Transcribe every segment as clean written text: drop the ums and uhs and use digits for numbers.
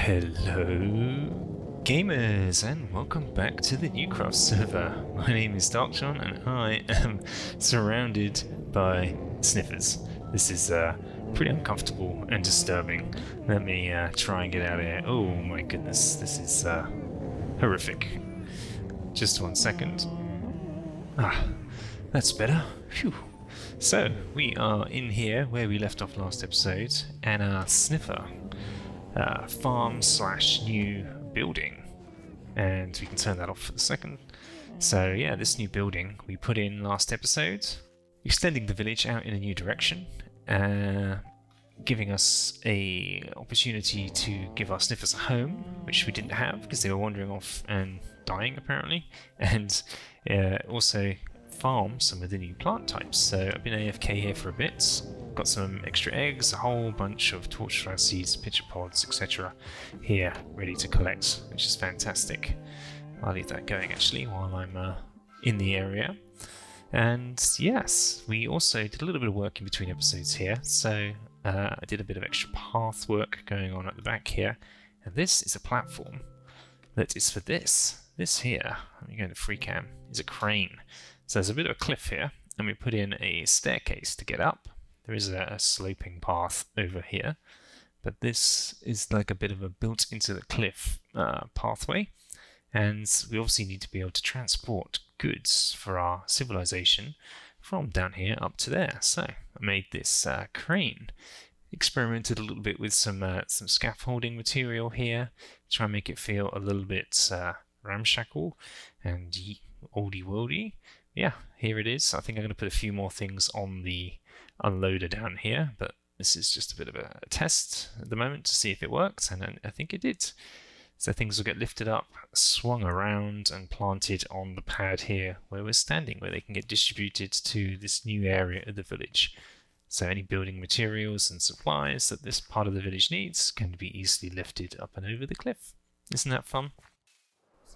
Hello gamers and welcome back to the NeueCraft server. My name is Darkjon and I am surrounded by sniffers. This is pretty uncomfortable and disturbing. Let me try and get out of here. Oh my goodness, this is horrific. Just 1 second. That's better. Phew. So, we are in here where we left off last episode, and our sniffer farm / new building, and we can turn that off for a second. So yeah, this new building we put in last episode, extending the village out in a new direction, giving us a opportunity to give our sniffers a home, which we didn't have because they were wandering off and dying apparently, and also farm some of the new plant types. So I've been AFK here for a bit, got some extra eggs, a whole bunch of torchlight seeds, pitcher pods, etc. here ready to collect, which is fantastic. I'll leave that going actually while I'm in the area. And yes, we also did a little bit of work in between episodes here, so I did a bit of extra path work going on at the back here, and this is a platform that is for this here, let me go into free cam, is a crane. So there's a bit of a cliff here, and we put in a staircase to get up. There is a sloping path over here, but this is like a bit of a built into the cliff pathway, and we obviously need to be able to transport goods for our civilization from down here up to there. So I made this crane, experimented a little bit with some scaffolding material here, try and make it feel a little bit ramshackle and oldie worldy. Yeah, here it is. I think I'm going to put a few more things on the unloader down here, but this is just a bit of a test at the moment to see if it works, and I think it did. So things will get lifted up, swung around, and planted on the pad here where we're standing, where they can get distributed to this new area of the village. So any building materials and supplies that this part of the village needs can be easily lifted up and over the cliff. Isn't that fun?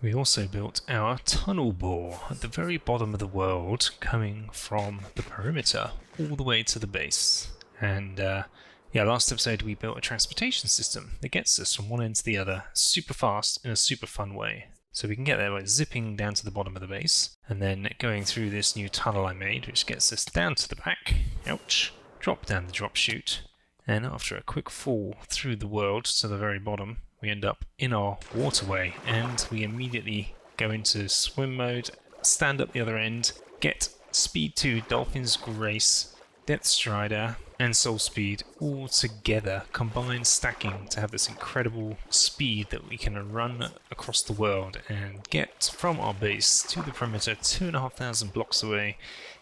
We also built our tunnel bore at the very bottom of the world, coming from the perimeter all the way to the base. And yeah, last episode we built a transportation system that gets us from one end to the other super fast in a super fun way. So we can get there by zipping down to the bottom of the base, and then going through this new tunnel I made, which gets us down to the back, ouch, drop down the drop chute, and after a quick fall through the world to the very bottom, we end up in our waterway, and we immediately go into swim mode, stand up the other end, get Speed 2, Dolphin's Grace, Death Strider, and Soul Speed all together, combined stacking to have this incredible speed that we can run across the world and get from our base to the perimeter 2,500 blocks away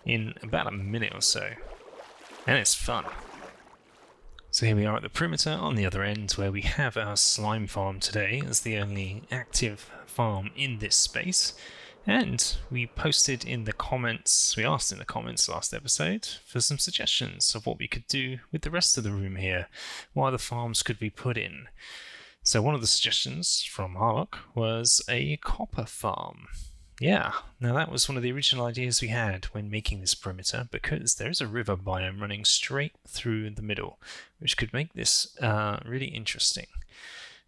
in about a minute or so. And it's fun. So here we are at the perimeter on the other end, where we have our slime farm today as the only active farm in this space. And we posted in the comments, we asked in the comments last episode for some suggestions of what we could do with the rest of the room here, what other farms could we put in. So one of the suggestions from Harlock was a copper farm. Yeah, now that was one of the original ideas we had when making this perimeter, because there is a river biome running straight through the middle, which could make this really interesting.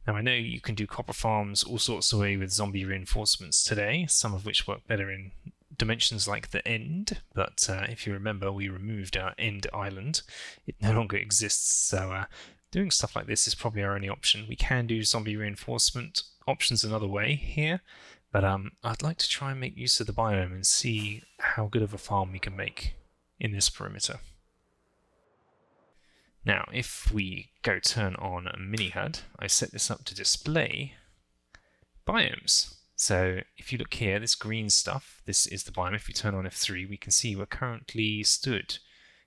Now I know you can do copper farms all sorts of way with zombie reinforcements today, some of which work better in dimensions like the end, but if you remember, we removed our end island. It no longer exists, so doing stuff like this is probably our only option. We can do zombie reinforcement options another way here, but I'd like to try and make use of the biome and see how good of a farm we can make in this perimeter. Now, if we go turn on Mini HUD, I set this up to display biomes. So if you look here, this green stuff, this is the biome. If we turn on F3, we can see we're currently stood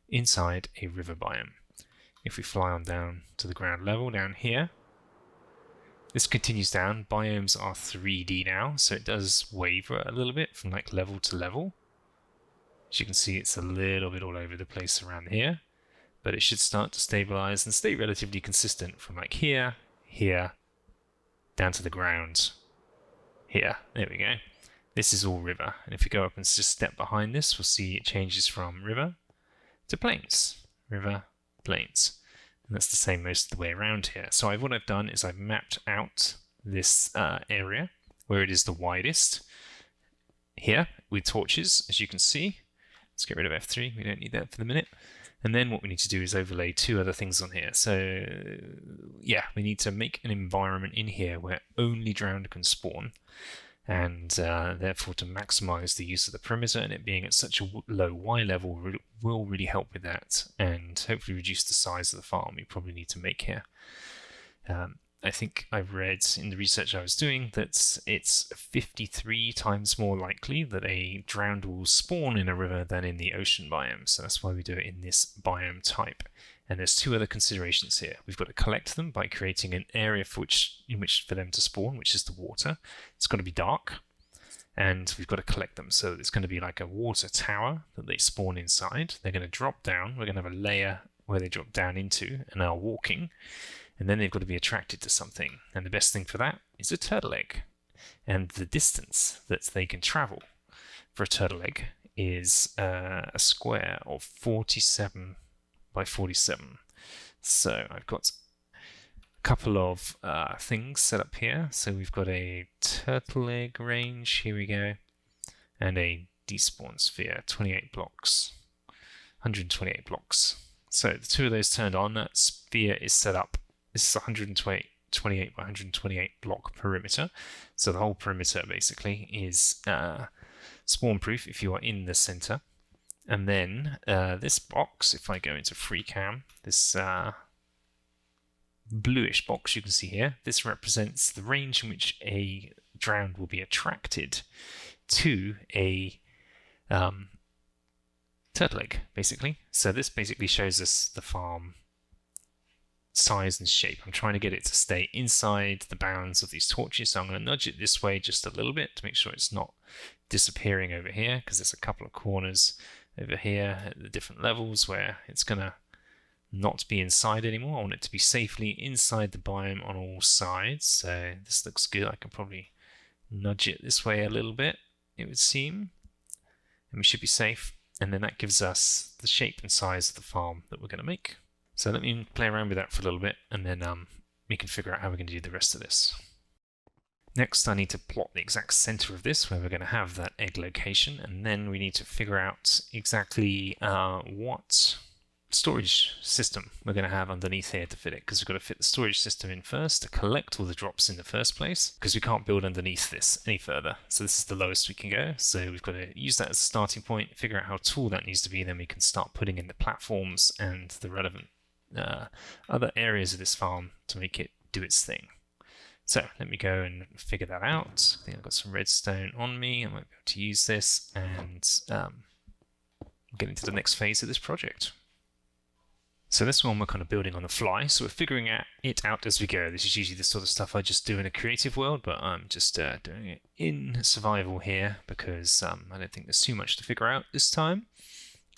inside a river biome. If we fly on down to the ground level down here, this continues down. Biomes are 3D now, so it does waver a little bit from like level to level. As you can see, it's a little bit all over the place around here, but it should start to stabilize and stay relatively consistent from like here, here, down to the ground, here. There we go. This is all river, and if we go up and just step behind this, we'll see it changes from river to plains. River, plains. And that's the same most of the way around here. So what I've done is I've mapped out this area where it is the widest here with torches, as you can see. Let's get rid of F3, we don't need that for the minute. And then what we need to do is overlay two other things on here. So yeah, we need to make an environment in here where only drowned can spawn, and therefore to maximize the use of the perimeter, and it being at such a low Y level will really help with that, and hopefully reduce the size of the farm we probably need to make here. I think I read in the research I was doing that it's 53 times more likely that a drowned will spawn in a river than in the ocean biome. So that's why we do it in this biome type. And there's two other considerations here. We've got to collect them by creating an area in which for them to spawn, which is the water. It's got to be dark, and we've got to collect them. So it's going to be like a water tower that they spawn inside. They're going to drop down. We're going to have a layer where they drop down into and are walking. And then they've got to be attracted to something. And the best thing for that is a turtle egg. And the distance that they can travel for a turtle egg is a square of 47 by 47. So I've got a couple of things set up here. So we've got a turtle egg range, here we go, and a despawn sphere, 28 blocks, 128 blocks. So the two of those turned on, that sphere is set up. This is 128 by 128 block perimeter. So the whole perimeter basically is spawn proof if you are in the center. And then this box, if I go into free cam, this bluish box you can see here, this represents the range in which a drowned will be attracted to a turtle egg, basically. So this basically shows us the farm size and shape. I'm trying to get it to stay inside the bounds of these torches, so I'm going to nudge it this way just a little bit to make sure it's not disappearing over here, because there's a couple of corners over here at the different levels where it's going to not be inside anymore. I want it to be safely inside the biome on all sides. So this looks good. I can probably nudge it this way a little bit, it would seem, and we should be safe. And then that gives us the shape and size of the farm that we're going to make. So let me play around with that for a little bit, and then we can figure out how we're going to do the rest of this. Next, I need to plot the exact center of this, where we're going to have that egg location, and then we need to figure out exactly what storage system we're going to have underneath here to fit it, because we've got to fit the storage system in first to collect all the drops in the first place, because we can't build underneath this any further. So this is the lowest we can go, so we've got to use that as a starting point, figure out how tall that needs to be, then we can start putting in the platforms and the relevant other areas of this farm to make it do its thing. So let me go and figure that out. I think I've got some redstone on me. I might be able to use this and get into the next phase of this project. So this one we're kind of building on the fly, so we're figuring it out as we go. This is usually the sort of stuff I just do in a creative world, but I'm just doing it in survival here because I don't think there's too much to figure out this time.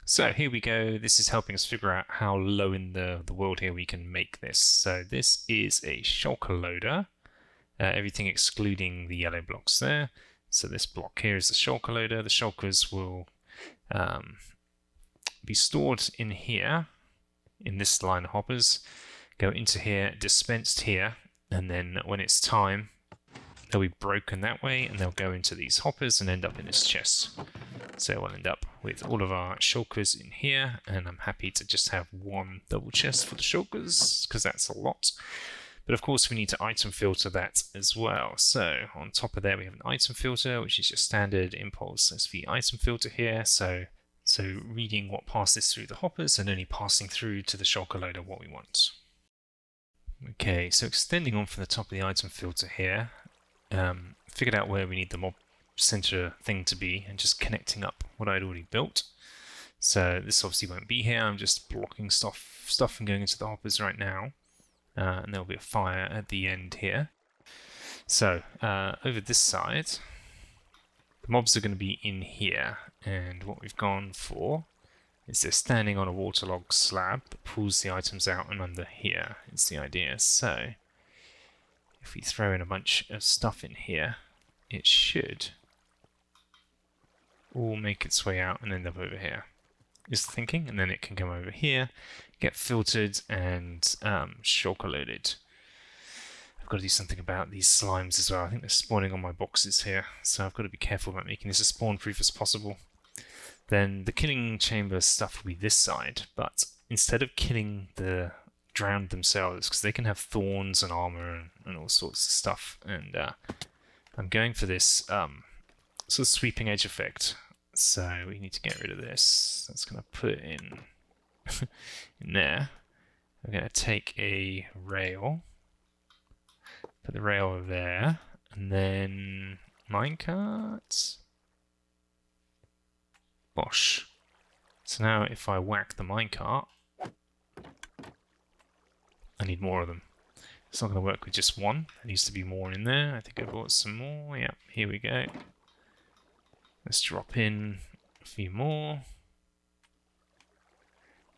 So here we go. This is helping us figure out how low in the world here we can make this. So this is a shulker loader, everything excluding the yellow blocks there. So this block here is the shulker loader. The shulkers will be stored in here, in this line of hoppers, go into here, dispensed here, and then when it's time, they'll be broken that way, and they'll go into these hoppers and end up in this chest. So we'll end up with all of our shulkers in here, and I'm happy to just have one double chest for the shulkers, because that's a lot. But of course we need to item filter that as well. So on top of there we have an item filter, which is your standard impulse SV item filter here. So reading what passes through the hoppers and only passing through to the shulker loader what we want. Okay, so extending on from the top of the item filter here, figured out where we need the mob center thing to be and just connecting up what I'd already built. So this obviously won't be here, I'm just blocking stuff from going into the hoppers right now, and there'll be a fire at the end here. So over this side, the mobs are going to be in here, and what we've gone for is they're standing on a waterlogged slab that pulls the items out and under here is the idea. So if we throw in a bunch of stuff in here, it should all make its way out and end up over here. is the thinking, and then it can come over here, get filtered, and shulker loaded. I've got to do something about these slimes as well. I think they're spawning on my boxes here, so I've got to be careful about making this as spawn-proof as possible. Then the killing chamber stuff will be this side, but instead of killing the drowned themselves, because they can have thorns and armor and all sorts of stuff, and I'm going for this sort of sweeping edge effect. So we need to get rid of this. That's going to put it in in there. I'm going to take a rail, put the rail over there, and then minecarts. Bosh. So now if I whack the minecart, I need more of them. It's not going to work with just one. There needs to be more in there. I think I bought some more. Yep, here we go. Let's drop in a few more.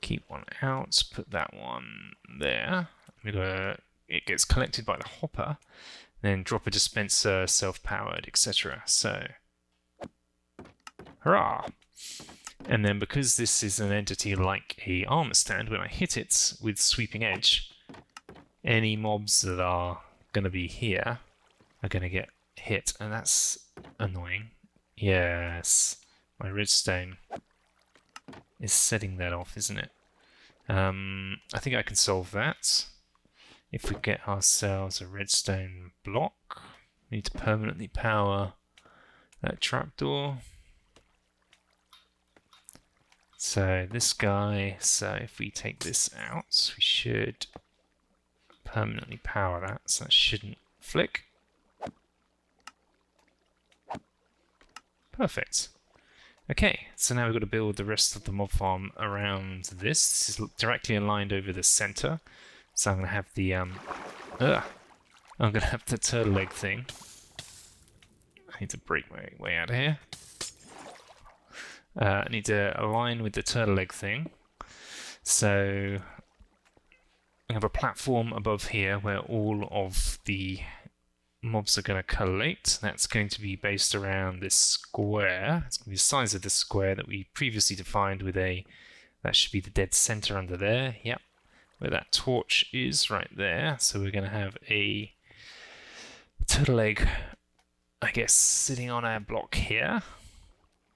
Keep one out. Put that one there. It gets collected by the hopper. Then drop a dispenser, self-powered, etc. So, hurrah! And then because this is an entity like a armor stand, when I hit it with sweeping edge, any mobs that are going to be here are going to get hit, and that's annoying. Yes, my redstone is setting that off, isn't it? I think I can solve that. If we get ourselves a redstone block, we need to permanently power that trapdoor. So this guy, so if we take this out, we should permanently power that, so that shouldn't flick. Perfect. Okay, so now we've got to build the rest of the mob farm around this. This is directly aligned over the center. So I'm going to have the turtle leg thing. I need to break my way out of here. I need to align with the turtle leg thing. So we have a platform above here where all of the mobs are going to collate. That's going to be based around this square. It's going to be the size of this square that we previously defined with that should be the dead center under there. Yep, where that torch is right there. So we're going to have a turtle egg, I guess, sitting on our block here.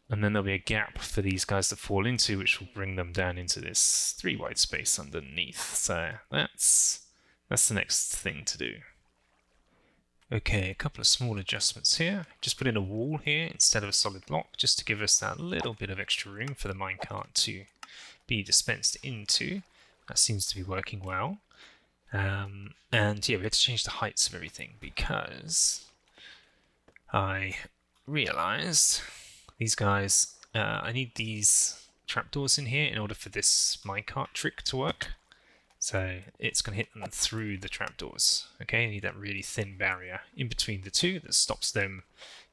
And then there'll be a gap for these guys to fall into, which will bring them down into this 3 wide space underneath. So that's the next thing to do. Okay, a couple of small adjustments here. Just put in a wall here instead of a solid block, just to give us that little bit of extra room for the minecart to be dispensed into. That seems to be working well. And yeah, we had to change the heights of everything because I realized these guys, I need these trapdoors in here in order for this minecart trick to work. So it's going to hit them through the trapdoors. Okay, I need that really thin barrier in between the two that stops them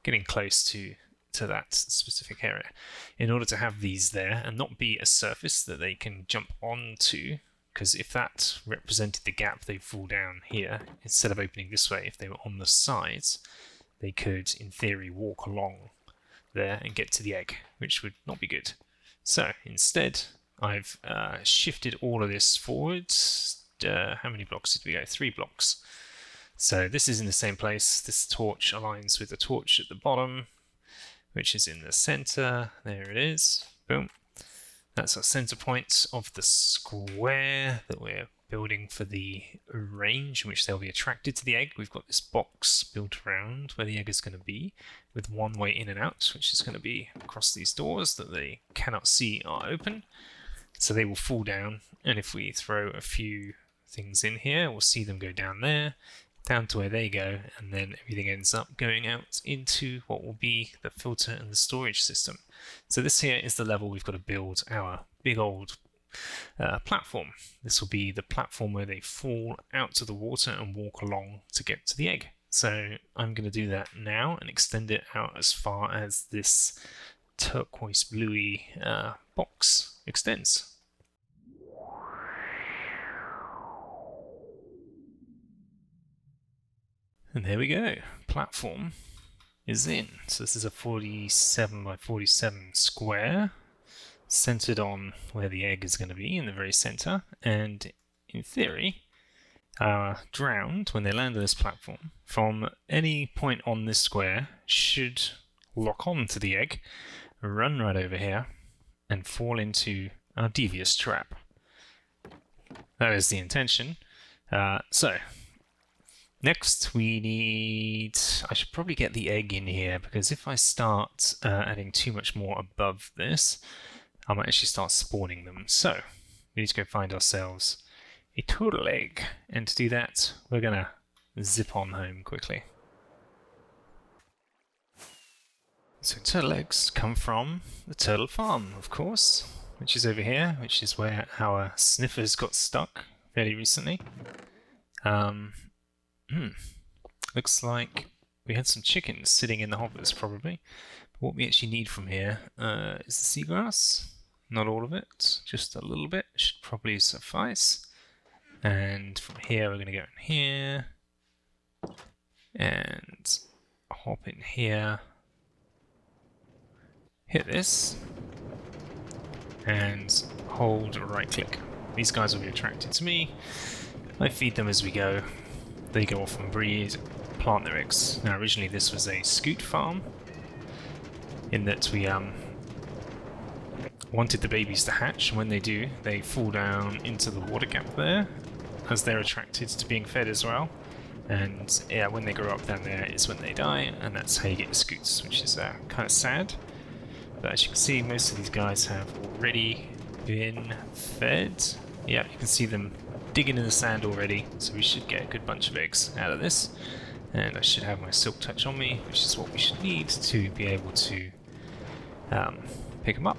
getting close to that specific area. In order to have these there and not be a surface that they can jump onto, because if that represented the gap, they'd fall down here. Instead of opening this way, if they were on the sides, they could, in theory, walk along there and get to the egg, which would not be good. So instead, I've shifted all of this forward. How many blocks did we go? 3 blocks. So this is in the same place. This torch aligns with the torch at the bottom, which is in the center. There it is. Boom. That's our center point of the square that we're building for the range in which they'll be attracted to the egg. We've got this box built around where the egg is going to be, with one way in and out, which is going to be across these doors that they cannot see are open. So they will fall down, and if we throw a few things in here, we'll see them go down there, down to where they go, and then everything ends up going out into what will be the filter and the storage system. So this here is the level we've got to build our big old platform. This will be the platform where they fall out to the water and walk along to get to the egg. So I'm going to do that now and extend it out as far as this turquoise bluey box extends. And there we go. Platform is in. So this is a 47 by 47 square. centered on where the egg is going to be, in the very center, and in theory, our drowned, when they land on this platform, from any point on this square, should lock on to the egg, run right over here, and fall into our devious trap. That is the intention. So, next we need... I should probably get the egg in here, because if I start adding too much more above this, I might actually start spawning them. So, we need to go find ourselves a turtle egg, and to do that, we're going to zip on home quickly. So turtle eggs come from the turtle farm, of course, which is over here, which is where our sniffers got stuck fairly recently. Looks like we had some chickens sitting in the hoppers, probably. But what we actually need from here is the seagrass. Not all of it, just a little bit should probably suffice. And from here, we're going to go in here and hop in here. Hit this and hold right click. These guys will be attracted to me. I feed them as we go. They go off and breed, plant their eggs. Now originally this was a scoot farm, in that we wanted the babies to hatch, and when they do, they fall down into the water gap there, as they're attracted to being fed as well. And yeah, when they grow up down there is when they die, and that's how you get your scoots, which is kind of sad. But as you can see, most of these guys have already been fed. Yeah, you can see them digging in the sand already, so we should get a good bunch of eggs out of this. And I should have my silk touch on me, which is what we should need to be able to pick them up.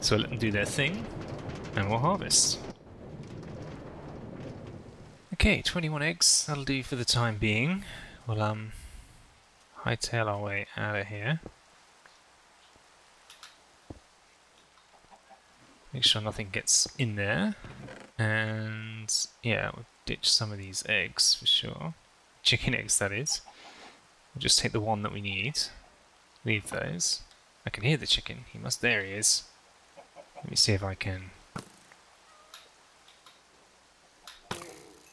So let them do their thing, and we'll harvest. Okay, 21 eggs, that'll do for the time being. We'll hightail our way out of here. Make sure nothing gets in there, and yeah, we'll ditch some of these eggs for sure. Chicken eggs, that is. We'll just take the one that we need. Leave those. I can hear the chicken. There he is. Let me see if I can...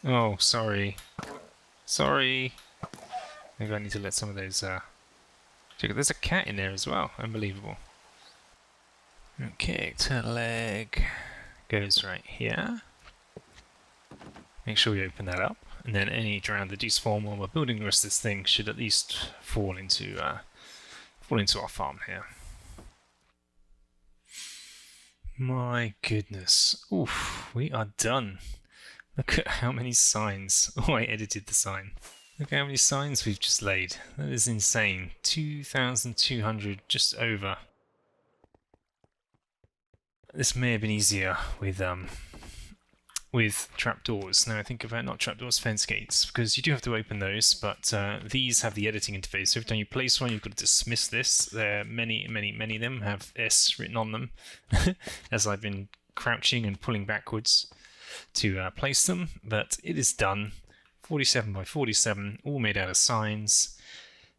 Oh, sorry. Sorry. Maybe I need to let some of those chicken... There's a cat in there as well. Unbelievable. Okay, turtle egg goes right here. Make sure we open that up, and then any drowned that do spawn while we're building the rest of this thing should at least fall into our farm here. My goodness. Oof, we are done. Look at how many signs. Oh, I edited the sign. Look at how many signs we've just laid. That is insane. 2,200, just over. This may have been easier with trapdoors. Now I think about not trapdoors, fence gates, because you do have to open those, but these have the editing interface. So every time you place one, you've got to dismiss this. There are many of them have S written on them, as I've been crouching and pulling backwards to place them, but it is done. 47 by 47, all made out of signs.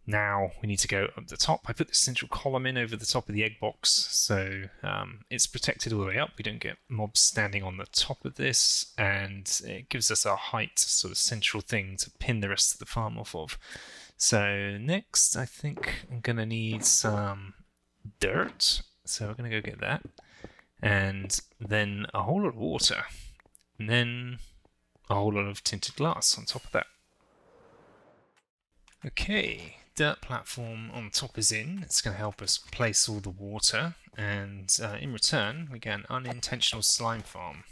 Now we need to go up the top. I put the central column in over the top of the egg box, so it's protected all the way up. We don't get mobs standing on the top of this, and it gives us a height sort of central thing to pin the rest of the farm off of. So next, I think I'm going to need some dirt, so we're going to go get that, and then a whole lot of water, and then a whole lot of tinted glass on top of that. Okay. Dirt platform on top is in. It's going to help us place all the water, and in return we get an unintentional slime farm.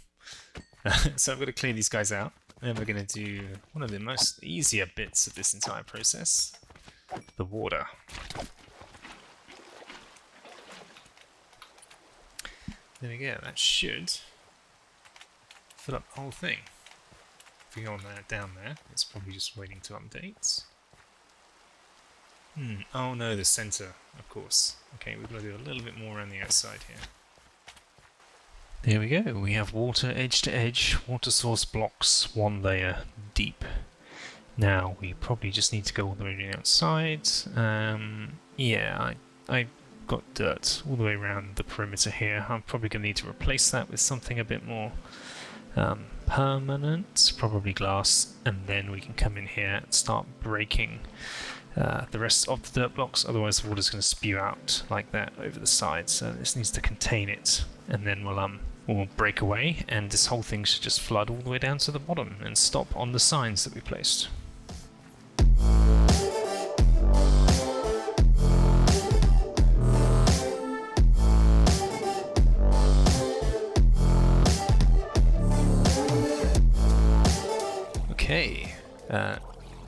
So I'm going to clean these guys out, and we're going to do one of the most easier bits of this entire process, the water. There we go, that should fill up the whole thing. If we go on there, down there, it's probably just waiting to update. Oh no, the center, of course. Okay, we've got to do a little bit more around the outside here. There we go, we have water edge to edge, water source blocks 1 layer deep. Now, we probably just need to go all the way to the outside. Yeah, I got dirt all the way around the perimeter here. I'm probably going to need to replace that with something a bit more permanent, probably glass, and then we can come in here and start breaking the rest of the dirt blocks. Otherwise the water's going to spew out like that over the side, so this needs to contain it, and then we'll break away, and this whole thing should just flood all the way down to the bottom and stop on the signs that we placed. Okay,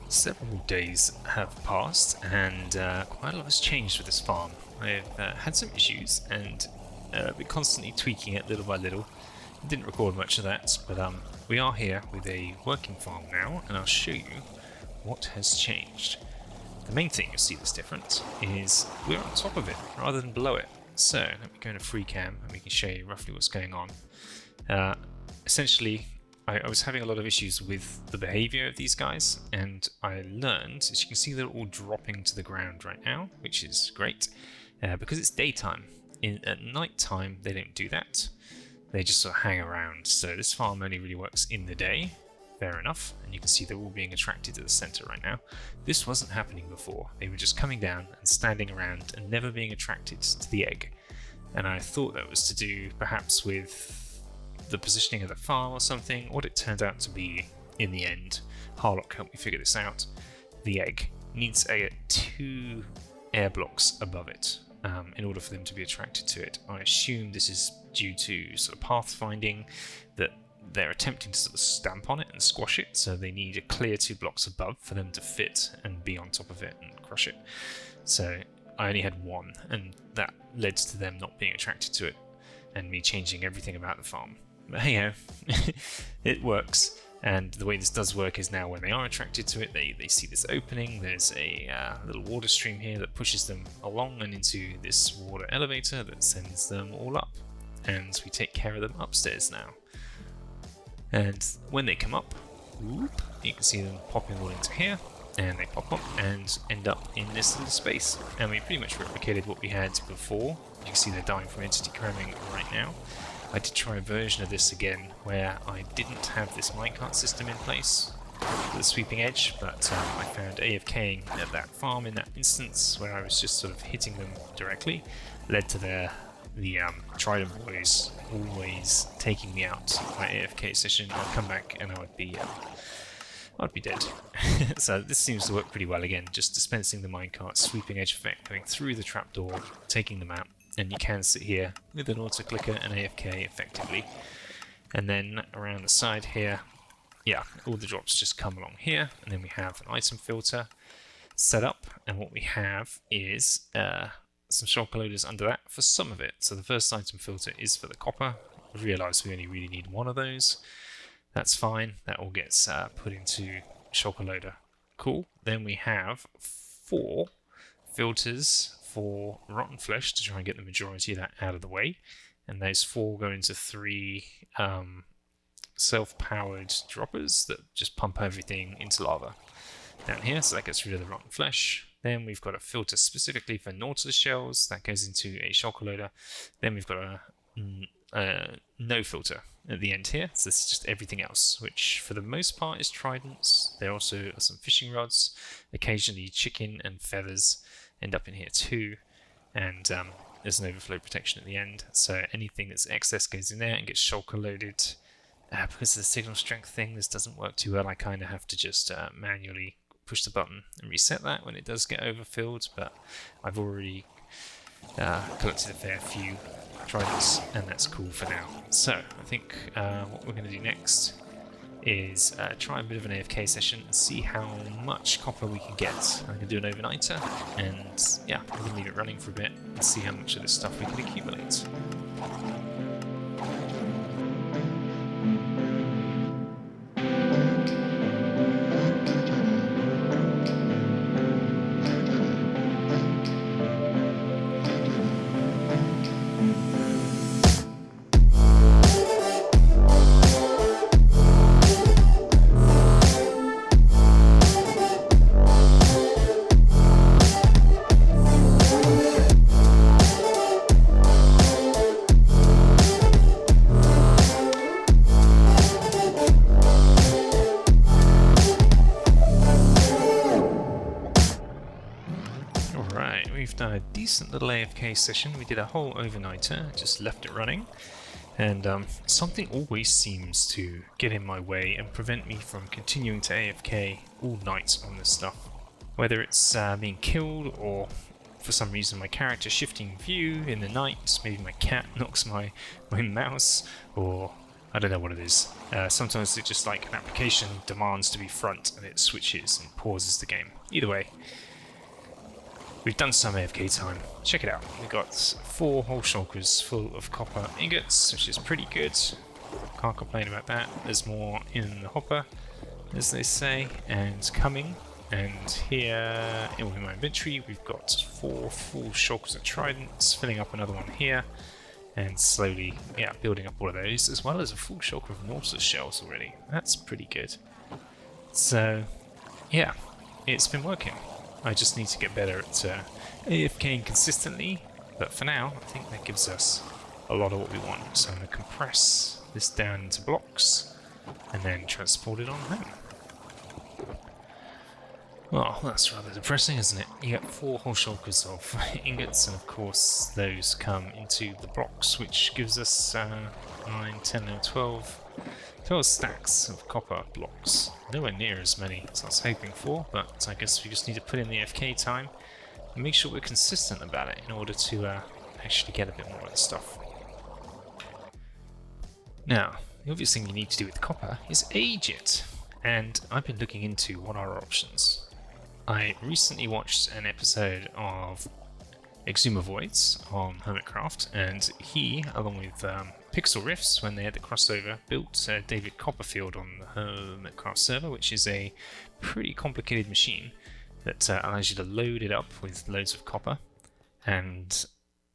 several days have passed, and quite a lot has changed with this farm. I've had some issues, and been constantly tweaking it little by little. I didn't record much of that, but we are here with a working farm now, and I'll show you what has changed. The main thing you'll see that's different is we're on top of it rather than below it. So let me go into free cam and we can show you roughly what's going on. Essentially, I was having a lot of issues with the behavior of these guys, and I learned, as you can see, they're all dropping to the ground right now, which is great, because it's daytime. At night time, they don't do that. They just sort of hang around. So this farm only really works in the day. Fair enough. And you can see they're all being attracted to the center right now. This wasn't happening before. They were just coming down and standing around and never being attracted to the egg. And I thought that was to do perhaps with the positioning of the farm or something. What it turned out to be in the end, Harlock helped me figure this out, the egg needs 2 air blocks above it in order for them to be attracted to it. I assume this is due to sort of pathfinding, that they're attempting to sort of stamp on it and squash it, so they need a clear 2 blocks above for them to fit and be on top of it and crush it. So I only had 1, and that led to them not being attracted to it and me changing everything about the farm. But hey ho, it works. And the way this does work is now when they are attracted to it, they see this opening. There's a little water stream here that pushes them along and into this water elevator that sends them all up. And we take care of them upstairs now. And when they come up, whoop, you can see them popping all into here. And they pop up and end up in this little space. And we pretty much replicated what we had before. You can see they're dying from entity cramming right now. I did try a version of this again where I didn't have this minecart system in place for the sweeping edge, but I found AFKing at that farm in that instance where I was just sort of hitting them directly, led to the Trident boys always taking me out. My AFK session, I'd come back and I'd be dead. So this seems to work pretty well again, just dispensing the minecart, sweeping edge effect, going through the trapdoor, taking them out. And you can sit here with an auto clicker and AFK effectively. And then around the side here, yeah, all the drops just come along here. And then we have an item filter set up. And what we have is some shulker loaders under that for some of it. So the first item filter is for the copper. I realised we only really need 1 of those. That's fine. That all gets put into shulker loader. Cool. Then we have 4 filters for rotten flesh to try and get the majority of that out of the way, and those 4 go into 3 self-powered droppers that just pump everything into lava down here, so that gets rid of the rotten flesh. Then we've got a filter specifically for Nautilus shells that goes into a shulker loader. Then we've got a no filter at the end here, so this is just everything else, which for the most part is tridents. There also are some fishing rods, occasionally chicken and feathers end up in here too, and there's an overflow protection at the end, so anything that's excess goes in there and gets shulker loaded. Because of the signal strength thing, this doesn't work too well. I kind of have to just manually push the button and reset that when it does get overfilled, but I've already collected a fair few tridents, and that's cool for now. So I think what we're going to do next is try a bit of an AFK session and see how much copper we can get. I'm going to do an overnighter, and yeah, we're going to leave it running for a bit and see how much of this stuff we can accumulate. a decent little AFK session. We did a whole overnighter, just left it running, and something always seems to get in my way and prevent me from continuing to AFK all night on this stuff. Whether it's being killed, or for some reason my character shifting view in the night, maybe my cat knocks my mouse, or I don't know what it is. Sometimes it's just like an application demands to be front and it switches and pauses the game. Either way, we've done some AFK time. Check it out. We've got 4 whole shulkers full of copper ingots, which is pretty good. Can't complain about that. There's more in the hopper, as they say, and coming. And here in my inventory, we've got 4 full shulkers of tridents, filling up another one here, and slowly, yeah, building up all of those, as well as a full shulker of Nautilus shells already. That's pretty good. So, yeah, it's been working. I just need to get better at AFKing consistently, but for now, I think that gives us a lot of what we want. So I'm going to compress this down into blocks, and then transport it on home. Well, that's rather depressing, isn't it? You get 4 whole shulkers of ingots, and of course those come into the blocks, which gives us 9, 10, and 12 stacks of copper blocks. Nowhere near as many as I was hoping for, but I guess we just need to put in the AFK time and make sure we're consistent about it in order to actually get a bit more of the stuff. Now, the obvious thing you need to do with copper is age it, and I've been looking into what are our options. I recently watched an episode of Exuma Voids on NeueCraft, and he, along with Pixel Riffs, when they had the crossover, built David Copperfield on the NeueCraft server, which is a pretty complicated machine that allows you to load it up with loads of copper, and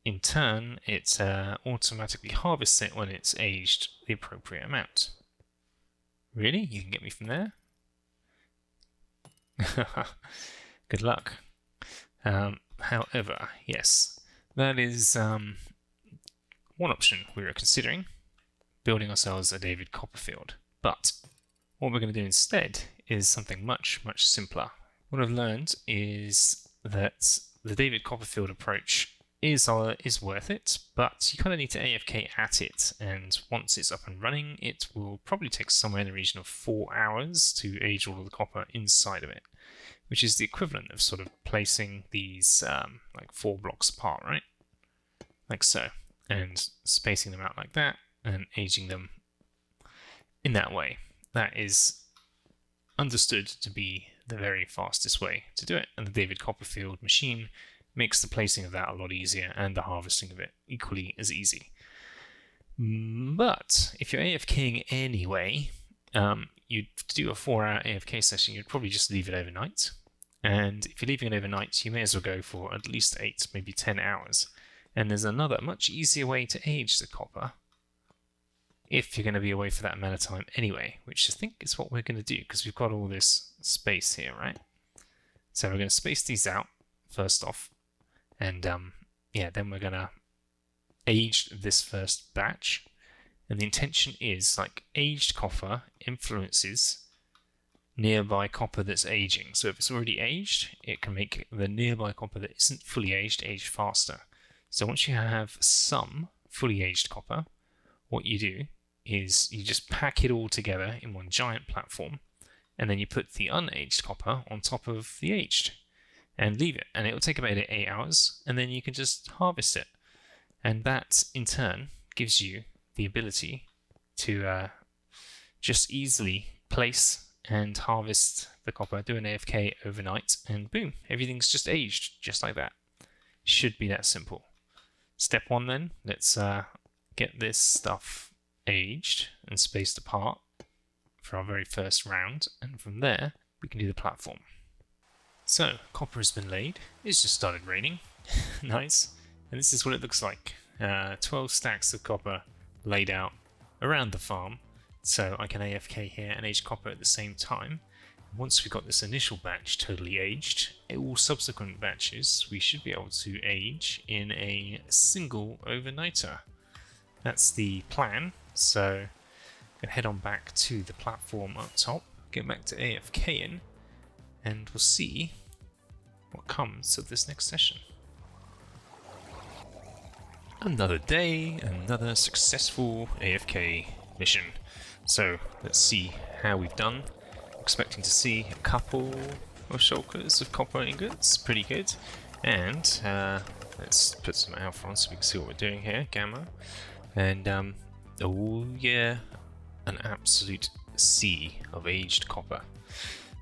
in turn it automatically harvests it when it's aged the appropriate amount. Really? You can get me from there? Good luck. However, yes, that is one option we were considering, building ourselves a David Copperfield. But what we're going to do instead is something much, much simpler. What I've learned is that the David Copperfield approach is worth it, but you kind of need to AFK at it, and once it's up and running, it will probably take somewhere in the region of 4 hours to age all of the copper inside of it, which is the equivalent of sort of placing these like 4 blocks apart, right? Like so, and spacing them out like that, and aging them in that way. That is understood to be the very fastest way to do it, and the David Copperfield machine makes the placing of that a lot easier, and the harvesting of it equally as easy. But if you're AFKing anyway, you'd do a 4-hour AFK session, you'd probably just leave it overnight. And if you're leaving it overnight, you may as well go for at least 8, maybe 10 hours. And there's another much easier way to age the copper if you're going to be away for that amount of time anyway, which I think is what we're going to do, because we've got all this space here, right? So we're going to space these out first off, and yeah, then we're going to age this first batch. And the intention is, like, aged copper influences nearby copper that's aging. So if it's already aged, it can make the nearby copper that isn't fully aged age faster. So once you have some fully aged copper, what you do is you just pack it all together in one giant platform, and then you put the unaged copper on top of the aged and leave it, and it will take about 8 hours, and then you can just harvest it. And that in turn gives you the ability to just easily place and harvest the copper, do an AFK overnight, and boom, everything's just aged just like that. Should be that simple. Step 1 then, let's get this stuff aged and spaced apart for our very first round, and from there we can do the platform. So, copper has been laid, it's just started raining, nice, and this is what it looks like. 12 stacks of copper laid out around the farm, so I can AFK here and age copper at the same time. Once we've got this initial batch totally aged, all subsequent batches we should be able to age in a single overnighter. That's the plan, so I'm going to head on back to the platform up top, get back to AFKing, and we'll see what comes of this next session. Another day, another successful AFK mission. So let's see how we've done. Expecting to see a couple of shulkers of copper ingots, pretty good. And let's put some alpha on so we can see what we're doing here, gamma. And oh yeah, an absolute sea of aged copper.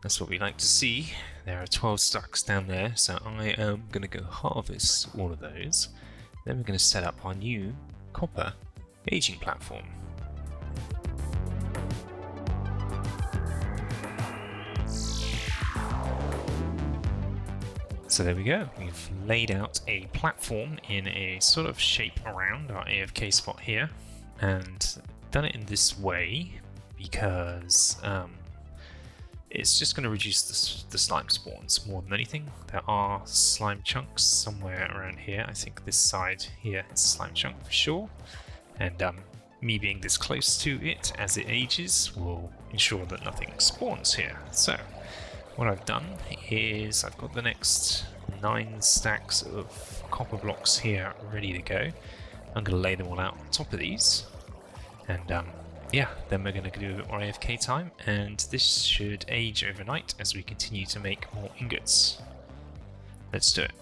That's what we like to see. There are 12 stacks down there, so I am going to go harvest all of those. Then we're going to set up our new copper aging platform. So there we go, we've laid out a platform in a sort of shape around our AFK spot here, and done it in this way because it's just going to reduce the slime spawns more than anything. There are slime chunks somewhere around here. I think this side here is a slime chunk for sure, and me being this close to it as it ages will ensure that nothing spawns here. So what I've done is I've got the next 9 stacks of copper blocks here ready to go. I'm going to lay them all out on top of these, and yeah, then we're going to do a bit more AFK time, and this should age overnight as we continue to make more ingots. Let's do it.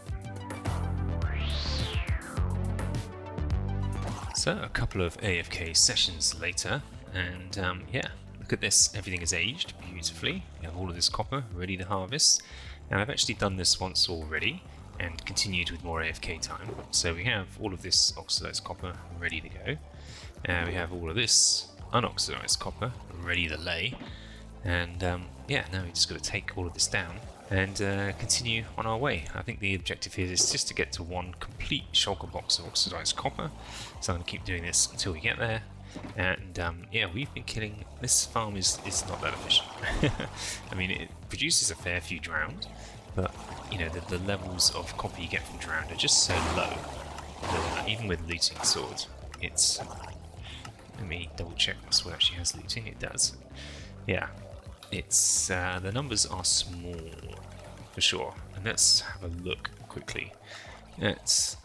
So a couple of AFK sessions later, and yeah, look at this, everything is aged beautifully. We have all of this copper ready to harvest. Now I've actually done this once already and continued with more AFK time. So we have all of this oxidized copper ready to go. We have all of this unoxidized copper ready to lay. And yeah, now we just got to take all of this down and continue on our way. I think the objective here is just to get to one complete shulker box of oxidized copper. So I'm going to keep doing this until we get there. And yeah, we've been killing. This farm is not that efficient. I mean, it produces a fair few drowned, but you know the levels of copper you get from drowned are just so low that even with looting sword, it's. Let me double check this sword actually has looting. It does. Yeah, it's the numbers are small for sure. And let's have a look quickly. It's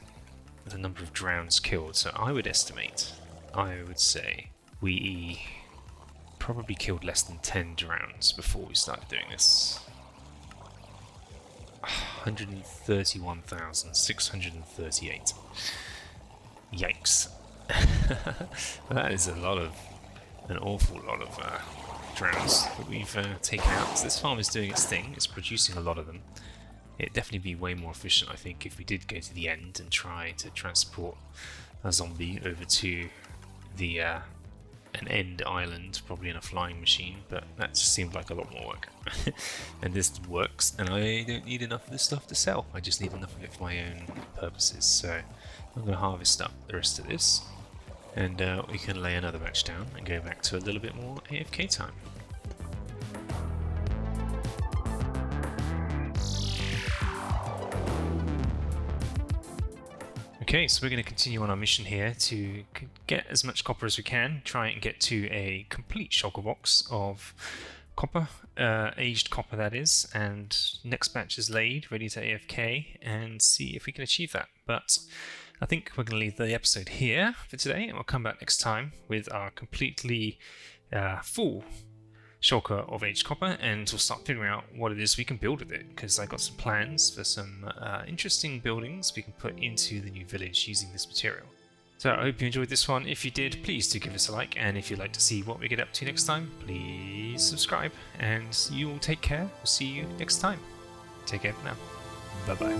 the number of drowns killed. So I would estimate. I would say we probably killed less than 10 drowns before we started doing this. 131,638. Yikes. That is an awful lot of drowns that we've taken out. So this farm is doing its thing, it's producing a lot of them. It'd definitely be way more efficient, I think, if we did go to the end and try to transport a zombie over to the an end island, probably in a flying machine, but that just seemed like a lot more work. And this works, and I don't need enough of this stuff to sell. I just need enough of it for my own purposes. So I'm going to harvest up the rest of this, and we can lay another batch down and go back to a little bit more AFK time. Okay, so we're going to continue on our mission here to get as much copper as we can, try and get to a complete shulker box of copper, aged copper that is, and next batch is laid, ready to AFK, and see if we can achieve that. But I think we're going to leave the episode here for today, and we'll come back next time with our completely full shulker of aged copper, and we'll start figuring out what it is we can build with it, because I got some plans for some interesting buildings we can put into the new village using this material. So I hope you enjoyed this one. If you did, please do give us a like, and if you'd like to see what we get up to next time, please subscribe, and you all take care. We'll see you next time. Take care for now. Bye bye.